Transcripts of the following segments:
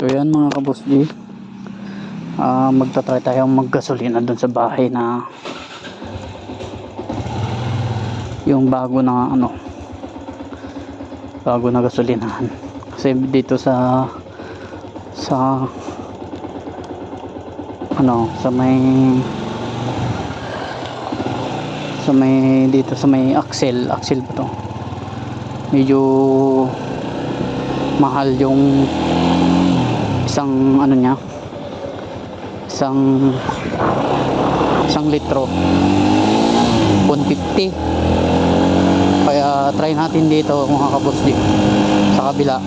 So yan mga kaboss G, magta-try tayong maggasolina dun sa bahay na yung bago na bago na gasolinahan. Kasi dito sa dito sa may axle ba to, medyo mahal yung isang isang litro, 150. Kaya try natin dito mga kaboss dito sa kabila,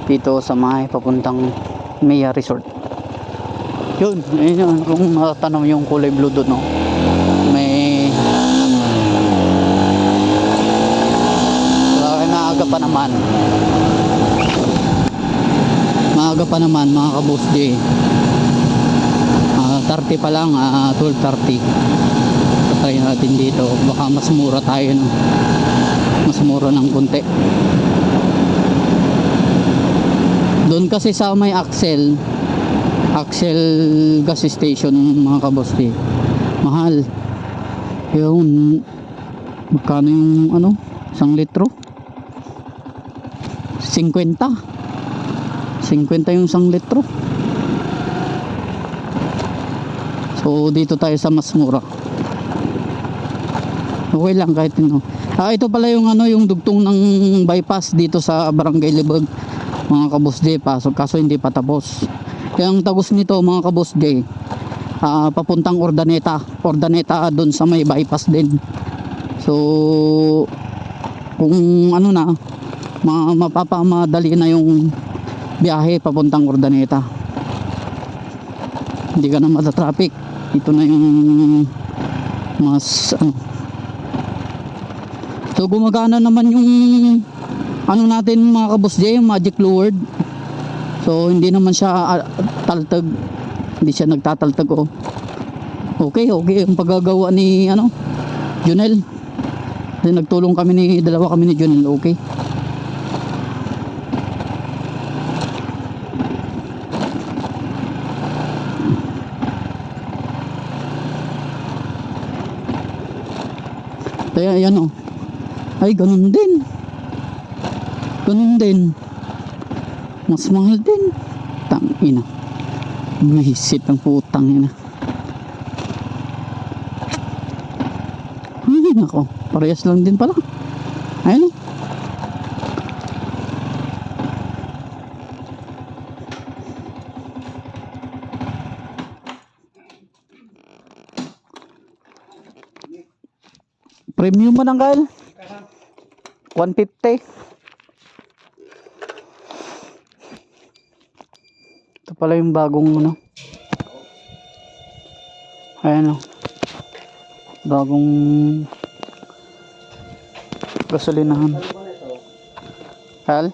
dito sa may papuntang Mia Resort. Yun, ayun, kung natatanong yung kulay blue doon, no? May maaga pa naman mga kaboss J. 30 pa lang, 12:30. Try natin dito, baka mas mura tayo, no? Mas mura ng konti. Doon kasi sa may Axel gas station mga kaboss J, mahal yun. Magkano yung isang litro? 50 yung isang litro. So dito tayo sa mas mura, okay lang kahit ito pala yung yung dugtong ng bypass dito sa Barangay Libag mga kaboss J, kaso hindi pa tapos. Yung tagos nito mga kaboss J, papuntang Ordaneta doon sa may bypass din. So kung mapapamadali na yung biyahe papuntang Ordaneta, hindi ka na mata-traffic. Ito na yung mas so gumagana naman yung natin mga kaboss J, yung magic fluid. So hindi naman siya taltag, hindi siya nagtataltag. Okay yung paggagawa ni Junel. Then nagtulong dalawa kami ni Junel. Okay. Kaya yan ay ganun din, mas mahal din. Tangina, buhisit ang putang ina. Ay nako, parehas lang din pala. Ayun premium mo ng Kyle, 150. Ito pala yung bagong ayan bagong gasolinahan. Kyle?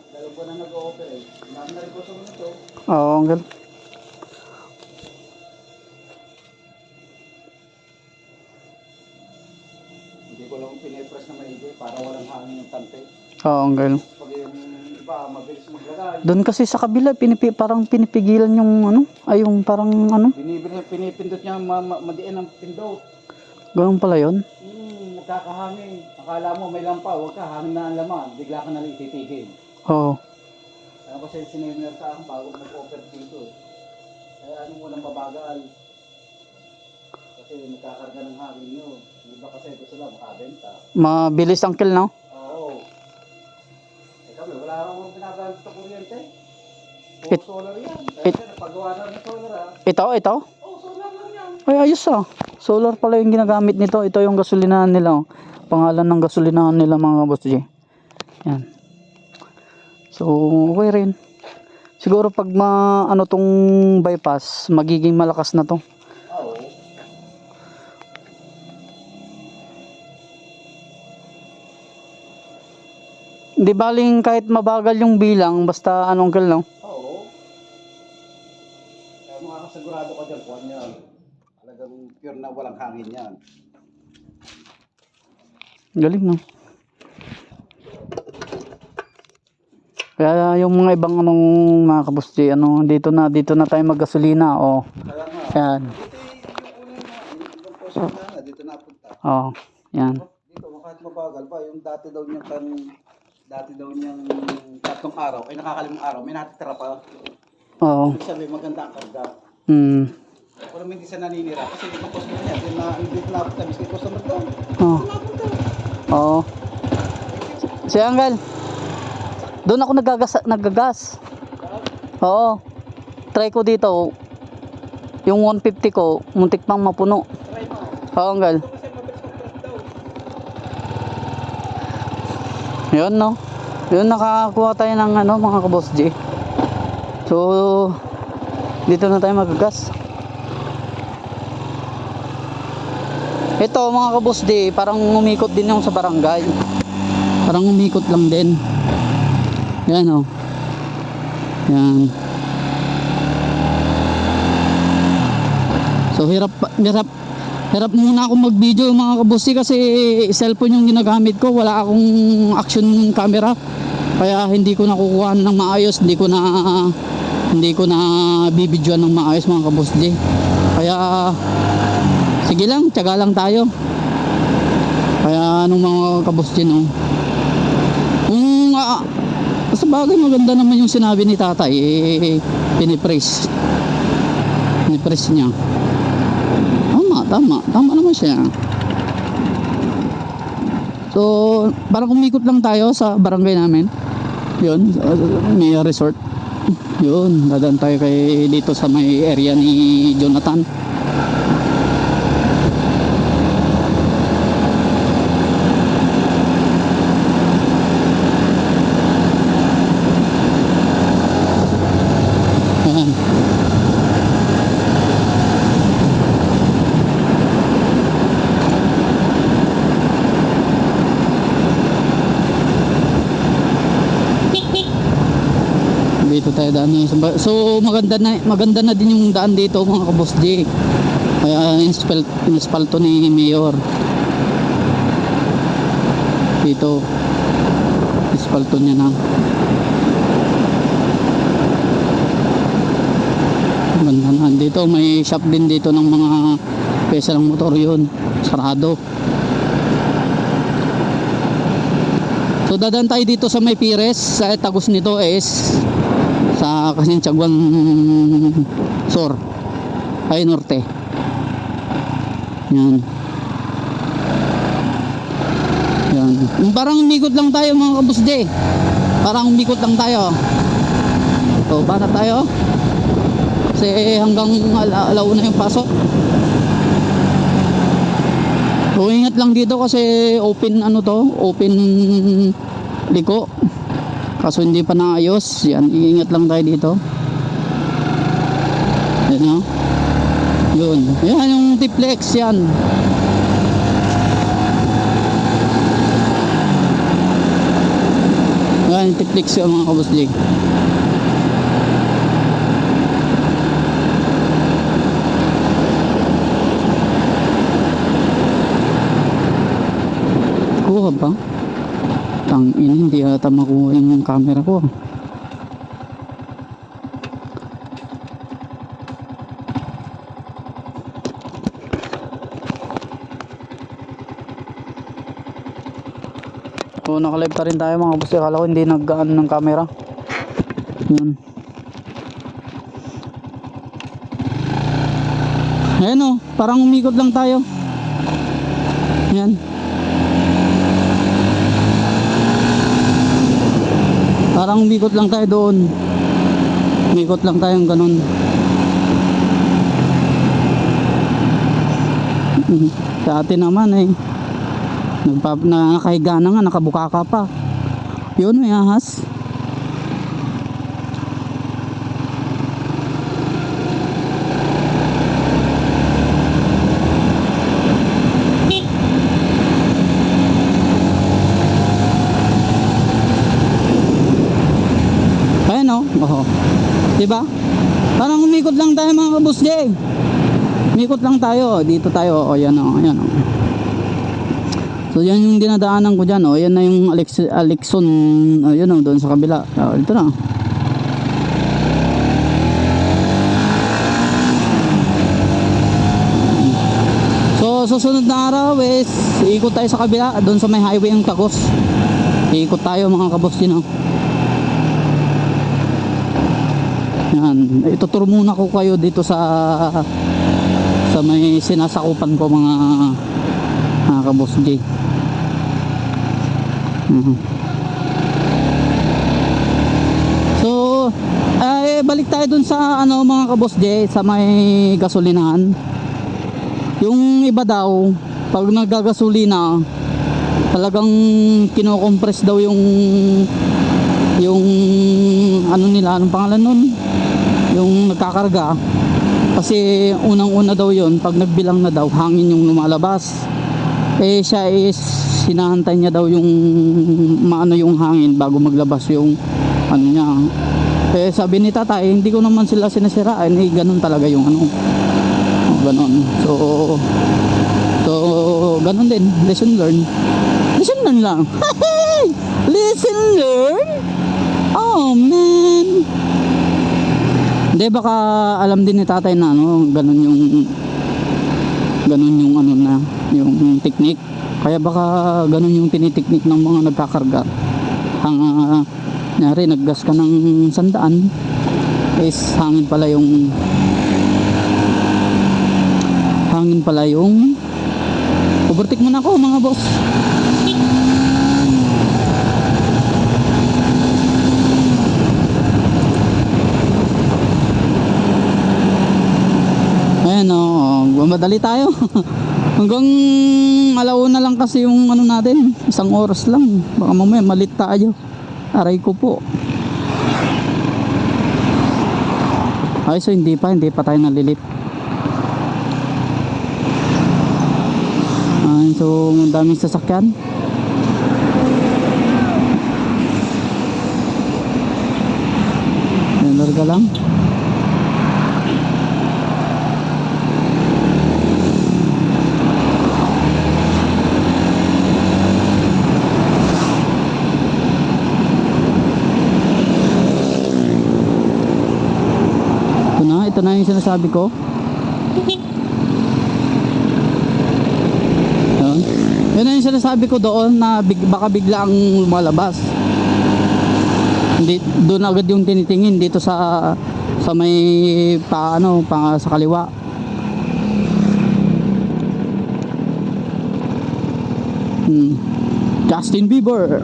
Oo, Uncle. Hindi ko lang pinipress na maigi para walang hangin yung tante. Oo, Uncle. Pag yung iba mabilis maglagay. Doon kasi sa kabila parang pinipigilan yung yung parang pinipindot niya madiin ang pindot. Ganun pala yun. Nagkakahangin. Akala mo may lampaw, wag ka, hangin na ang laman, bigla ka na lang ititigil. Oo. Ano kasi sineminar sa akin bago nag-offer dito. Kaya walang mabagal. Kasi nagkakarga ng hangin yun. Iba kasi gusto lang makabenta. Mabilis ang kill, no? Oo. Kami, wala akong pinagamit sa kuryente. Solar yan. Kaya napagawa na ng solar Ito? Solar lang yan. Ay, ayos Solar pala yung ginagamit nito. Ito yung gasolinahan nila. Pangalan ng gasolinahan nila mga boss J. Yan. So, okay rin. Siguro pag tong bypass, magiging malakas na to. Oo. Hindi baling kahit mabagal yung bilang, basta Uncle, no? Oo. Kaya makakasigurado ka dyan, kuhan yan. Talagang pure na walang hangin yan. Galing, no? Kaya yung mga ibang anong mga kabusdi, ano, dito na tayo maggasolina, oh. Kaya nga. Yan. Dito yung una yung ibang posto na nga, dito napunta. Oh, yan. Dito, kahit mabagal pa, yung dati daw niyang 3 araw, ay nakakalimang araw, may natitira pa. Oo. Ibig sabihin, maganda ang karga. Mm. Pero hindi siya naninira, kasi ibang posto niya, dito napunta, miski customer daw. Oh. Napunta. Oo. Si Angel. Doon ako naggagas. Oo. Try ko dito. Yung 150 ko, muntik pang mapuno. Try mo. Oo, Angel. Kasi mabilis mag-press daw. Yun, no. Yun, nakakuha tayo ng ano, mga kaboss G. So, dito na tayo magagas. Ito, mga kaboss D, parang umikot din yung sa barangay. Parang umikot lang din. Yan, oh. Yan. So, hirap muna akong mag-video, mga kaboss D, kasi cellphone yung ginagamit ko. Wala akong action camera. Kaya hindi ko nakukuha ng maayos, hindi ko na bibidyoan ng maayos, mga kaboss D. Kaya sige lang, tiyaga lang tayo. Kaya anong mga kaboss D, no? Kung sa bagay maganda naman yung sinabi ni tatay, pinipraise niya. Tama naman siya. So, parang umikot lang tayo sa barangay namin. Yun, may resort. Yun, dadaan tayo dito sa may area ni Jonathan. Ayan. Dito tayo daan. So maganda na din yung daan dito, mga kaboss J. Kaya inaspalto ni Mayor. Dito inaspalto niya na. Maganda na. Dito may shop din dito ng mga pesa ng motor, yun. Sarado. So dadaan tayo dito sa may Pires. Sa tagos nito is sa Kasintiaguan Sur ay Norte. Yan. Parang umikot lang tayo, mga kabus D. Parang umikot lang tayo. So bata tayo. Kasi hanggang alauna yung pasok. So ingat lang dito kasi open open liko. Kaso hindi pa naayos. Yan, iingat lang tayo dito. Yan, yun. Yan yung T-Flex, yan. Yan yung T-Flex, yung mga kabus J. Kuha ba? Hindi ata makuha yung camera ko. So naka-live pa rin tayo, mga boss. Akala ko hindi nag-aan ng camera. Yun. Ayan, oh, parang umikot lang tayo. Yan. Parang umikot lang tayo doon. Umikot lang tayong ganun. Sa atin naman nakahiga na nga, nakabuka ka pa. Yun, may ahas. Oh. Diba? Parang umikot lang tayo, mga kabus J. Umikot lang tayo. Dito tayo. O yan o. Yan o. So So yan yung dinadaanan ko dyan, oh. Yan na yung Alexon, yun oh, doon sa kabila. Ito na. So susunod na araw is iikot tayo sa kabila, doon sa may highway ng Tagos. Iikot tayo mga kaboss din, oh. Yan, ituturo muna ko kayo dito sa may sinasakupan ko mga kaboss J. So balik tayo dun sa ano mga kaboss J, sa may gasolinahan. Yung iba daw pag naggagasolina talagang kinokompress daw yung ano nila, anong pangalan nun, yung nagkakarga, kasi unang-una daw yon pag nagbilang na daw hangin yung lumalabas. Siya is sinahantay niya daw yung maano yung hangin bago maglabas yung ano niya. Sabi ni tatay, hindi ko naman sila sinasiraan, ganun talaga yung ano, ganun. So ganun din, lesson learn lang. Lesson learn. Oh man. Hindi, baka alam din ni tatay na ano, ganun yung ano na, yung technique. Kaya baka ganun yung tiniteknik ng mga nagkakarga. Nyari, naggas ka ng 100, is hangin pala yung overtake muna ako mga boss. Ayan o, madali tayo. Hanggang alauna lang kasi yung ano natin, 1 oras lang. Baka mamaya malit tayo. Aray ko po. Ay, so hindi pa tayo nalilit. Ay, so daming sasakyan. Larga lang. Ito na yung sinasabi ko. Yun na yung sinasabi ko doon na baka bigla ang lumalabas. Hindi, doon agad yung tinitingin dito sa may pa sa kaliwa. Justin Bieber.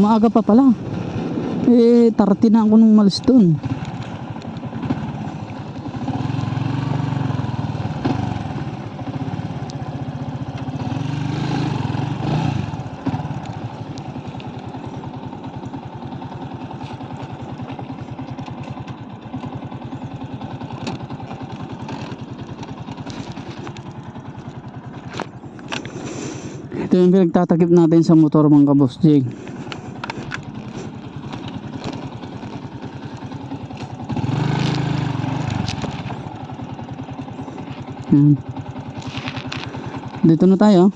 Maaga pa pala. 30 na ako nung malis doon. Ito yung pinagtatakip natin sa motor mga kaboss Jing. Dito na tayo.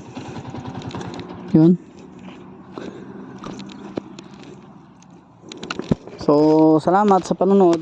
Yun. So salamat sa panonood.